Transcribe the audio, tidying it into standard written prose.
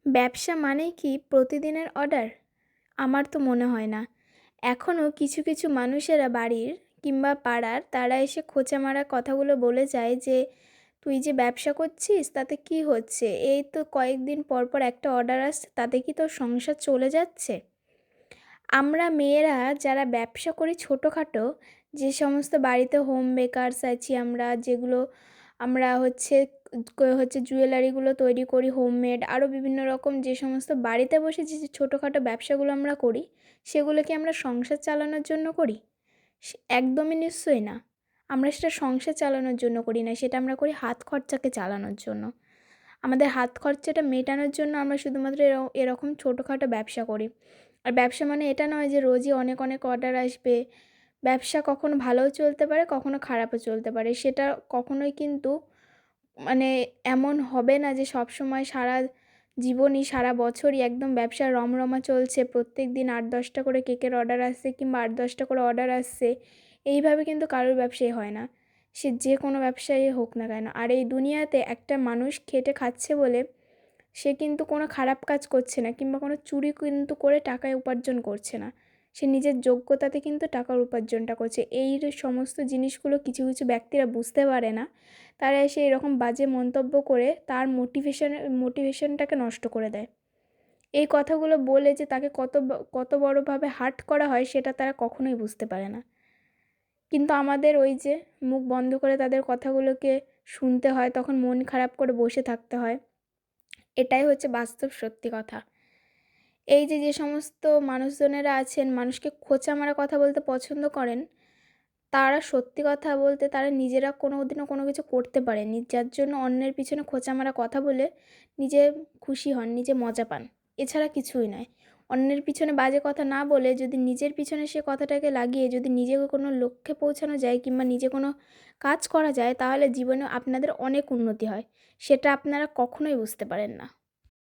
ব্যবসা মানেই কি প্রতিদিনের অর্ডার? আমার তো মনে হয় না। এখনও কিছু কিছু মানুষেরা বাড়ির কিংবা পাড়ার তারা এসে খোঁচা মারা কথাগুলো বলে যায় যে, "তুই যে ব্যবসা করছিস তাতে কী হচ্ছে? এই তো কয়েকদিন পর পর একটা অর্ডার আসছে তাতে কি তোর সংসার চলে যাচ্ছে?" আমরা মেয়েরা যারা ব্যবসা করি ছোটোখাটো, যে সমস্ত বাড়িতে হোম বেকারস আছি আমরা, যেগুলো আমরা হচ্ছে জুয়েলারিগুলো তৈরি করি হোমমেড, আরও বিভিন্ন রকম যে সমস্ত বাড়িতে বসে যে ছোটোখাটো ব্যবসাগুলো আমরা করি, সেগুলো কি আমরা সংসার চালানোর জন্য করি? একদমই নিশ্চয়ই না। আমরা সেটা সংসার চালানোর জন্য করি না, সেটা আমরা করি হাত খরচাকে চালানোর জন্য। আমাদের হাত খরচাটা মেটানোর জন্য আমরা শুধুমাত্র এরকম ছোটোখাটো ব্যবসা করি। আর ব্যবসা মানে এটা নয় যে রোজই অনেক অনেক অর্ডার আসবে। ব্যবসা কখনো ভালোও চলতে পারে, কখনো খারাপও চলতে পারে। সেটা কখনোই কিন্তু মানে এমন হবে না যে সবসময় সারা জীবনই, সারা বছরই একদম ব্যবসা রমরমা চলছে। প্রত্যেকদিন ৮-১০টা করে কেকের অর্ডার আসছে কিংবা ৮-১০টা করে অর্ডার আসছে। এইভাবে কিন্তু কারোর ব্যবসাই হয় না। সে যে কোনো ব্যবসায়ী হোক না কেন। আর এই দুনিয়াতে একটা মানুষ খেটে খাচ্ছে বলে সে কিন্তু কোনো খারাপ কাজ করছে না কিংবা কোনো চুরি কিন্তু করে টাকা উপার্জন করছে না। সে নিজের যোগ্যতাতে কিন্তু টাকার উপার্জনটা করছে। এই সমস্ত জিনিসগুলো কিছু কিছু ব্যক্তিরা বুঝতে পারে না। তারা এসে এরকম বাজে মন্তব্য করে তার মোটিভেশনটাকে নষ্ট করে দেয়। এই কথাগুলো বলে যে তাকে কত বড়োভাবে হার্ট করা হয় সেটা তারা কখনোই বুঝতে পারে না। কিন্তু আমাদের ওই যে মুখ বন্ধ করে তাদের কথাগুলোকে শুনতে হয়, তখন মন খারাপ করে বসে থাকতে হয়। এটাই হচ্ছে বাস্তব সত্যি কথা। এই যে সমস্ত মানুষজনেরা আছেন, মানুষকে খোঁচা মারা কথা বলতে পছন্দ করেন, তারা সত্যি কথা বলতে তারা নিজেরা কোনোদিনও কোনো কিছু করতে পারেননি। যার জন্য অন্যের পিছনে খোঁচা মারা কথা বলে নিজে খুশি হন, নিজে মজা পান। এছাড়া কিছুই নয়। অন্যের পিছনে বাজে কথা না বলে যদি নিজের পিছনে সে কথাটাকে লাগিয়ে যদি নিজেকে কোনো লক্ষ্যে পৌঁছানো যায় কিংবা নিজে কোনো কাজ করা যায়, তাহলে জীবনে আপনাদের অনেক উন্নতি হয়। সেটা আপনারা কখনোই বুঝতে পারেন না।